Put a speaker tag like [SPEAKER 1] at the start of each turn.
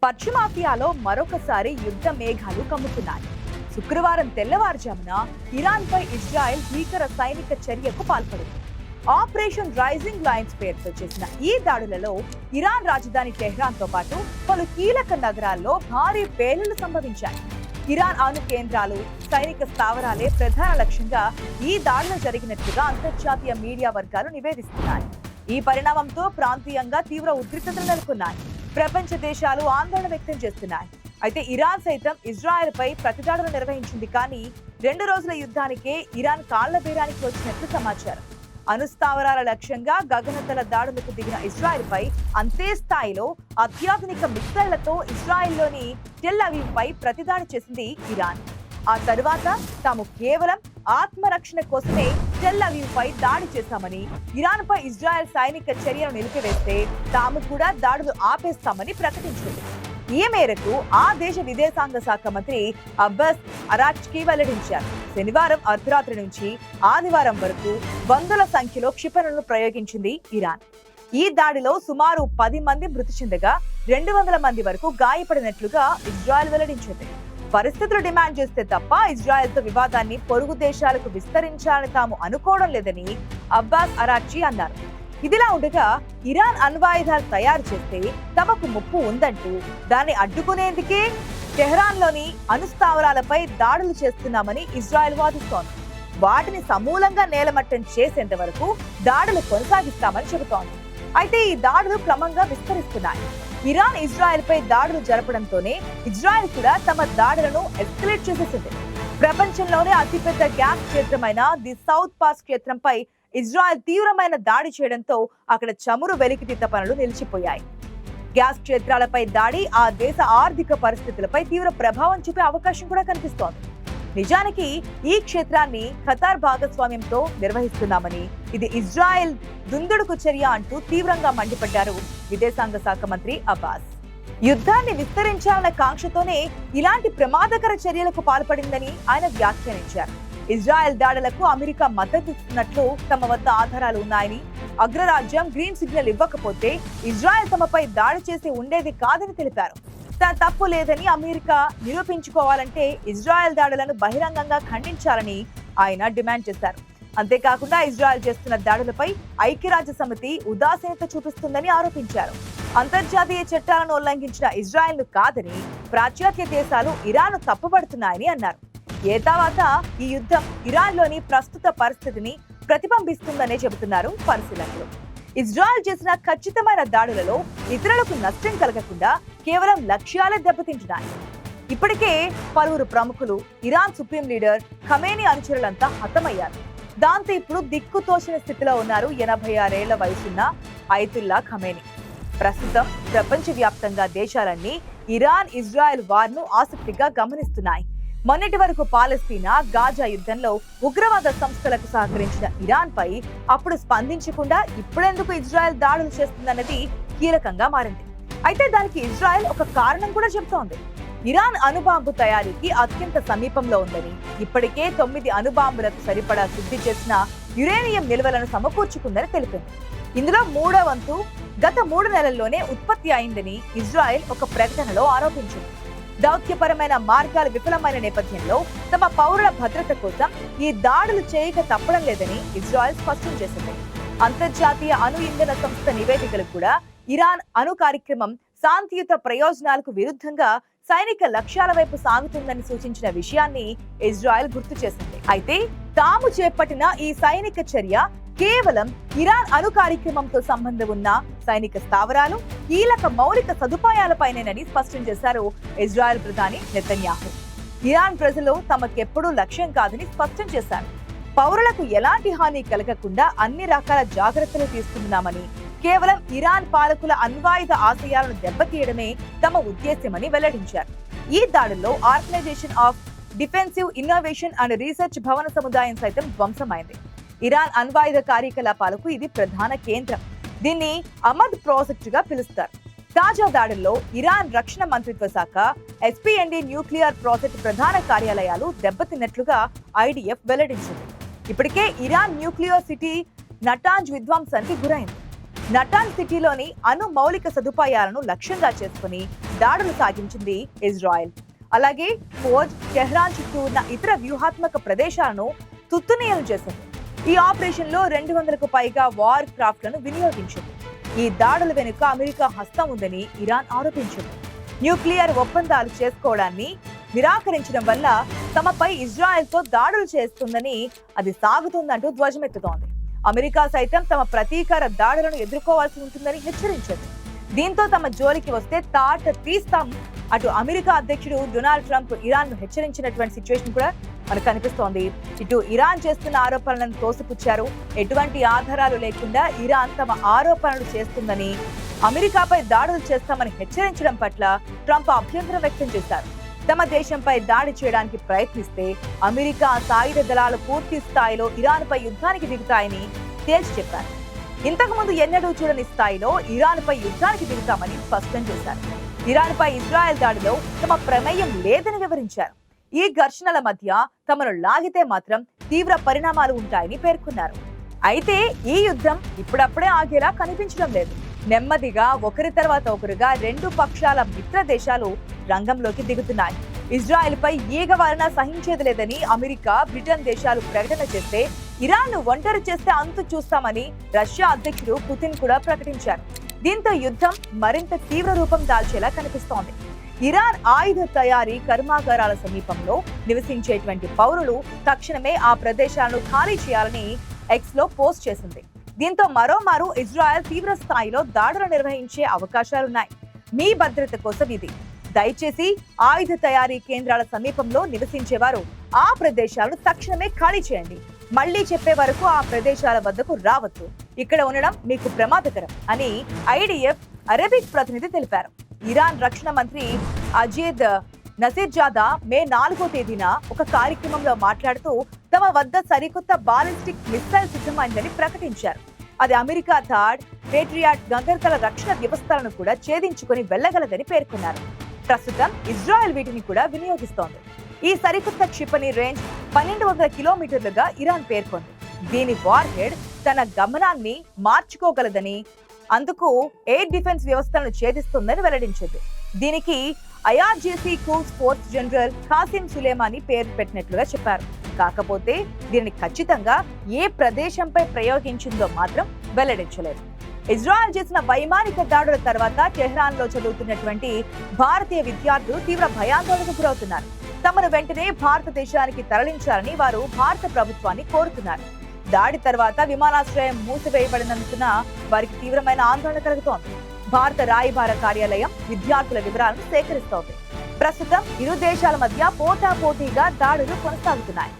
[SPEAKER 1] పశ్చిమాసియాలో మరొకసారి యుద్ధ మేఘాలు కమ్ముతున్నాయి. శుక్రవారం తెల్లవారుజామున ఇరాన్పై ఇజ్రాయెల్ భీకర సైనిక చర్యకు పాల్పడింది. ఆపరేషన్ రైజింగ్ లయన్స్ పేరుతో చేసిన ఈ దాడులలో ఇరాన్ రాజధాని టెహ్రాన్తో పాటు పలు కీలక నగరాల్లో భారీ పేలుళ్లు సంభవించాయి. ఇరాన్ అణు కేంద్రాలు, సైనిక స్థావరాలే ప్రధాన లక్ష్యంగా ఈ దాడులు జరిగినట్లుగా అంతర్జాతీయ మీడియా వర్గాలు నివేదిస్తున్నాయి. ఈ పరిణామంతో ప్రాంతీయంగా తీవ్ర ఉద్రిక్తతలు నెలకొన్నాయి. ప్రపంచ దేశాలు ఆందోళన వ్యక్తం చేస్తున్నాయి. అయితే ఇరాన్ సైతం ఇజ్రాయెల్ పై ప్రతిదాడులు నిర్వహించింది. కానీ 2 రోజుల యుద్ధానికే ఇరాన్ కాళ్ల బేరానికి వచ్చినట్లు సమాచారం. అణుస్థావరాల లక్ష్యంగా గగనతల దాడులకు దిగిన ఇజ్రాయెల్ పై అంతే స్థాయిలో అత్యాధునిక మిస్సైళ్లతో ఇజ్రాయెల్లోని టెల్ అవీవ్ పై ప్రతిదాడి చేసింది ఇరాన్. ఆ తరువాత తాము కేవలం ఆత్మరక్షణ కోసమే టెల్ అవీవ్ పై దాడి చేశామని, ఇరాన్ పై ఇజ్రాయెల్ సైనిక చర్యను నిలిపివేస్తే తాము కూడా దాడులు ఆపేస్తామని ప్రకటించింది. ఈ మేరకు ఆ దేశ విదేశాంగ శాఖ మంత్రి అబ్బాస్ అరాక్చి వెల్లడించారు. శనివారం అర్ధరాత్రి నుంచి ఆదివారం వరకు వందల సంఖ్యలో క్షిపణులను ప్రయోగించింది ఇరాన్. ఈ దాడిలో సుమారు 10 మంది మృతి చెందగా 200 మంది వరకు గాయపడినట్లుగా ఇజ్రాయెల్ వెల్లడించింది. పరిస్థితులు డిమాండ్ చేస్తే తప్ప ఇజ్రాయెల్తో వివాదాన్ని పొరుగు దేశాలకు విస్తరించాలని తాము అనుకోవడం లేదని అబ్బాస్ అరాక్చి అన్నారు. ఇదిలా ఉండగా ఇరాన్ అణ్వాయుధాలు తయారు చేస్తే తమకు ముప్పు ఉందంటూ దాన్ని అడ్డుకునేందుకే టెహ్రాన్లోని అణుస్థావరాలపై దాడులు చేస్తున్నామని ఇజ్రాయెల్ వాదిస్తోంది. వాటిని సమూలంగా నేలమట్టం చేసేంత వరకు దాడులు కొనసాగిస్తామని చెబుతోంది. అయితే ఈ దాడులు క్రమంగా విస్తరిస్తున్నాయి. ఇరాన్ ఇజ్రాయెల్ పై దాడులు జరపడంతోనే ఇజ్రాయెల్ కూడా తమ దాడులను ఎస్కలేట్ చేసేసింది. ప్రపంచంలోనే అతిపెద్ద గ్యాస్ క్షేత్రమైన ది సౌత్ పాస్ క్షేత్రంపై ఇజ్రాయెల్ తీవ్రమైన దాడి చేయడంతో అక్కడ చమురు వెలికితీత పనులు నిలిచిపోయాయి. గ్యాస్ క్షేత్రాలపై దాడి ఆ దేశ ఆర్థిక పరిస్థితులపై తీవ్ర ప్రభావం చూపే అవకాశం కూడా కనిపిస్తోంది. నిజానికి ఈ క్షేత్రాన్ని ఖతార్ భాగస్వామ్యంతో నిర్వహిస్తున్నామని, ఇది ఇజ్రాయెల్ దుందుడుకు చర్య అంటూ తీవ్రంగా మండిపడ్డారు విదేశాంగ శాఖ మంత్రి అబ్బాస్. యుద్ధాన్ని విస్తరించాలన్న కాంక్షతోనే ఇలాంటి ప్రమాదకర చర్యలకు పాల్పడిందని ఆయన వ్యాఖ్యానించారు. ఇజ్రాయెల్ దాడులకు అమెరికా మద్దతిస్తున్నట్లు తమ వద్ద ఆధారాలు ఉన్నాయని, అగ్రరాజ్యం గ్రీన్ సిగ్నల్ ఇవ్వకపోతే ఇజ్రాయెల్ తమపై దాడి చేసి ఉండేది కాదని తెలిపారు. తన తప్పు లేదని అమెరికా నిరూపించుకోవాలంటే ఇజ్రాయెల్ దాడులను బహిరంగంగా ఖండించాలని ఆయన డిమాండ్ చేశారు. అంతేకాకుండా ఇజ్రాయెల్ చేస్తున్న దాడులపై ఐక్యరాజ్య సమితి ఉదాసీనత చూపిస్తుందని ఆరోపించారు. అంతర్జాతీయ చట్టాలను ఉల్లంఘించిన ఇజ్రాయెల్ను కాదని పాశ్చాత్య దేశాలు ఇరాన్ను తప్పుపడుతున్నాయని అన్నారు. ఏతావాత ఈ యుద్ధం ఇరాన్లోని ప్రస్తుత పరిస్థితిని ప్రతిబింబిస్తుందనే చెబుతున్నారు పరిశీలకులు. ఇజ్రాయెల్ చేసిన ఖచ్చితమైన దాడులలో ఇతరులకు నష్టం కలగకుండా కేవలం లక్ష్యాలే దెబ్బతింటున్నాయి. ఇప్పటికే పలువురు ప్రముఖులు, ఇరాన్ సుప్రీం లీడర్ ఖమేనీ అనుచరులంతా హతమయ్యారు. దాంతో ఇప్పుడు దిక్కుతోచిన స్థితిలో ఉన్నారు 86 ఏళ్ల వయసున్న అయతుల్లా ఖమేనీ. ప్రస్తుతం ప్రపంచవ్యాప్తంగా దేశాలన్నీ ఇరాన్ ఇజ్రాయెల్ వార్ను ఆసక్తిగా గమనిస్తున్నాయి. మొన్నటి వరకు పాలస్తీనా, గాజా యుద్ధంలో ఉగ్రవాద సంస్థలకు సహకరించిన ఇరాన్ పై అప్పుడు స్పందించకుండా ఇప్పుడెందుకు ఇజ్రాయెల్ దాడులు చేస్తుందన్నది కీలకంగా మారింది. అయితే దానికి ఇజ్రాయెల్ ఒక కారణం కూడా చెబుతోంది. ఇరాన్ అణుబాంబు తయారీకి అత్యంత సమీపంలో ఉందని, ఇప్పటికే 9 అణుబాంబులకు సరిపడా శుద్ధి చేసిన యురేనియం నిల్వలను సమకూర్చుకుందని తెలిపింది. ఇందులో 3వ వంతు గత 3 నెలల్లోనే ఉత్పత్తి అయిందని ఇజ్రాయెల్ ఒక ప్రకటనలో ఆరోపించింది. దౌత్యపరమైన మార్గాలు విఫలమైన నేపథ్యంలో తమ పౌరుల భద్రత కోసం ఈ దాడులు చేయక తప్పడం లేదని ఇజ్రాయెల్ స్పష్టం చేసింది. అంతర్జాతీయ అణు ఇంధన సంస్థ నివేదికలు కూడా ఇరాన్ అణు కార్యక్రమం శాంతియుత ప్రయోజనాలకు విరుద్ధంగా సైనిక లక్ష్యాల వైపు సాగుతుందని సూచించిన విషయాన్ని ఇజ్రాయెల్ గుర్తు చేసింది. అయితే తాము చేపట్టిన ఈ సైనిక చర్య కేవలం ఇరాన్ అణు కార్యక్రమంతో సంబంధం ఉన్న సైనిక స్థావరాలు, కీలక మౌలిక సదుపాయాలపైనేనని స్పష్టం చేశారు ఇజ్రాయెల్ ప్రధాని నెతన్యాహు. ఇరాన్ ప్రజలు తమకెప్పుడూ లక్ష్యం కాదని స్పష్టం చేశారు. పౌరులకు ఎలాంటి హాని కలగకుండా అన్ని రకాల జాగ్రత్తలు తీసుకుంటున్నామని, కేవలం ఇరాన్ పాలకుల అణ్వాయుధ ఆశయాలను దెబ్బతీయడమే తమ ఉద్దేశ్యమని వెల్లడించారు. ఈ దాడుల్లో organisation of defensive innovation and research భవన సముదాయం సైతం ధ్వంసమైంది. ఇరాన్ అణ్వాయుధ కార్యకలాపాలకు ఇది ప్రధాన కేంద్రం. దీన్ని అమద్ ప్రాజెక్టు గా పిలుస్తారు. తాజా దాడుల్లో ఇరాన్ రక్షణ మంత్రిత్వ శాఖ, ఎస్పీఎన్డి న్యూక్లియర్ ప్రాజెక్టు ప్రధాన కార్యాలయాలు దెబ్బతిన్నట్లుగా ఐడిఎఫ్ వెల్లడించింది. ఇప్పటికే ఇరాన్ న్యూక్లియర్ సిటీ నటాంజ్ విధ్వంసానికి గురైంది. నటాంజ్ సిటీలోని అణు మౌలిక సదుపాయాలను లక్ష్యంగా చేసుకుని దాడులు సాగించింది ఇజ్రాయెల్. అలాగే ఫోర్జ్, టెహ్రాన్ చుట్టూ ఉన్న ఇతర వ్యూహాత్మక ప్రదేశాలను తుత్తునియలు చేసింది. ఈ ఆపరేషన్ లో 200కు పైగా వార్ క్రాఫ్ట్లను వినియోగించింది. ఈ దాడుల వెనుక అమెరికా హస్తం ఉందని ఇరాన్ ఆరోపించింది. న్యూక్లియర్ ఒప్పందాలు చేసుకోవడాన్ని నిరాకరించడం వల్ల తమపై ఇజ్రాయెల్తో దాడులు చేస్తుందని, అది సాగుతుందంటూ ధ్వజమెత్తుతోంది. అమెరికా సైతం తమ ప్రతీకార దాడులను ఎదుర్కోవాల్సి ఉంటుందని హెచ్చరించింది. దీంతో తమ జోలికి వస్తే తాట తీస్తాం అటు అమెరికా అధ్యక్షుడు డొనాల్డ్ ట్రంప్ ఇరాన్ ను హెచ్చరించినటువంటి సిచ్యువేషన్ కూడా మనకు కనిపిస్తోంది. ఇటు ఇరాన్ చేస్తున్న ఆరోపణలను తోసిపుచ్చారు. ఎటువంటి ఆధారాలు లేకుండా ఇరాన్ తమ ఆరోపణలు చేస్తుందని, అమెరికాపై దాడులు చేస్తామని హెచ్చరించడం పట్ల ట్రంప్ అభ్యంతరం వ్యక్తం చేశారు. తమ దేశంపై దాడి చేయడానికి ప్రయత్నిస్తే అమెరికా సాయుధ దళాలు పూర్తి స్థాయిలో ఇరాన్పై యుద్ధానికి దిగుతాయని తేల్చి చెప్పారు. ఇంతకుముందు ఎన్నడూ చూడని స్థాయిలో ఇరాన్పై యుద్ధానికి దిగుతామని స్పష్టం చేశారు. ఇరాన్పై ఇజ్రాయెల్ దాడిలో తమ ప్రమేయం లేదని వివరించారు. ఈ ఘర్షణల మధ్య తమను లాగితే మాత్రం తీవ్ర పరిణామాలు ఉంటాయని పేర్కొన్నారు. అయితే ఈ యుద్ధం ఇప్పుడప్పుడే ఆగేలా కనిపించడం లేదు. నెమ్మదిగా ఒకరి తర్వాత ఒకరుగా రెండు పక్షాల మిత్ర దేశాలు రంగంలోకి దిగుతున్నాయి. ఇజ్రాయెల్ పై ఈగ వారిన సహించేది లేదని అమెరికా, బ్రిటన్ దేశాలు ప్రకటన చేస్తే ఇరాన్ ను ఒంటరి చేస్తే అంతు చూస్తామని రష్యా అధ్యక్షుడు పుతిన్ కూడా ప్రకటించారు. దీంతో యుద్ధం మరింత తీవ్ర రూపం దాల్చేలా కనిపిస్తోంది. ఇరాన్ ఆయుధ తయారీ కర్మాగారాల సమీపంలో నివసించేటువంటి పౌరులు తక్షణమే ఆ ప్రదేశాలను ఖాళీ చేయాలని ఎక్స్ లో పోస్ట్ చేసింది. దీంతో మరోమారు ఇజ్రాయెల్ తీవ్ర స్థాయిలో దాడులు నిర్వహించే అవకాశాలున్నాయి. మీ భద్రత కోసం ఇది. దయచేసి ఆయుధ తయారీ కేంద్రాల సమీపంలో నివసించేవారు ఆ ప్రదేశాలను తక్షణమే ఖాళీ చేయండి. మళ్లీ చెప్పే వరకు ఆ ప్రదేశాల వద్దకు రావద్దు. ఇక్కడ ఉండడం మీకు ప్రమాదకరం అని ఐడిఎఫ్ అరబిక్ ప్రతినిధి తెలిపారు. ఇరాన్ రక్షణ మంత్రి అజీద్ నసీర్జాదా మే 4వ తేదీన ఒక కార్యక్రమంలో మాట్లాడుతూ తమ వద్ద సరికొత్త బాలిస్టిక్ మిసైల్ సిద్ధమైందని ప్రకటించారు. అది అమెరికా థాడ్, పేట్రియాట్ గందరగల రక్షణ వ్యవస్థలను కూడా ఛేదించుకుని వెళ్లగలదని పేర్కొన్నారు. ప్రస్తుతం ఇజ్రాయెల్ వీటిని కూడా వినియోగిస్తోంది. ఈ సరికొత్త క్షిపణి రేంజ్ 1200 కిలోమీటర్లుగా ఇరాన్ పేర్కొంది. దీని వార్ హెడ్ తన గమనాన్ని మార్చుకోగలదని, అందుకు ఎయిర్ డిఫెన్స్ వ్యవస్థలను ఛేదిస్తుందని వెల్లడించింది. దీనికి ఐఆర్జీసీ క్రూజ్ ఫోర్స్ జనరల్ ఖాసిం సులేమానీ పేరు పెట్టినట్లుగా చెప్పారు. కాకపోతే దీనిని ఖచ్చితంగా ఏ ప్రదేశంపై ప్రయోగించిందో మాత్రం వెల్లడించలేదు. ఇజ్రాయెల్ చేసిన వైమానిక దాడుల తర్వాత టెహ్రాన్ లో చదువుతున్నటువంటి భారతీయ విద్యార్థులు తీవ్ర భయాందోళనకు గురవుతున్నారు. తమను వెంటనే భారతదేశానికి తరలించాలని వారు భారత ప్రభుత్వాన్ని కోరుతున్నారు. దాడి తర్వాత విమానాశ్రయం మూసివేయబడినందున వారికి తీవ్రమైన ఆందోళన కలుగుతోంది. భారత రాయబార కార్యాలయం విద్యార్థుల వివరాలను సేకరిస్తోంది. ప్రస్తుతం ఇరు దేశాల మధ్య పోటాపోటీగా దాడులు కొనసాగుతున్నాయి.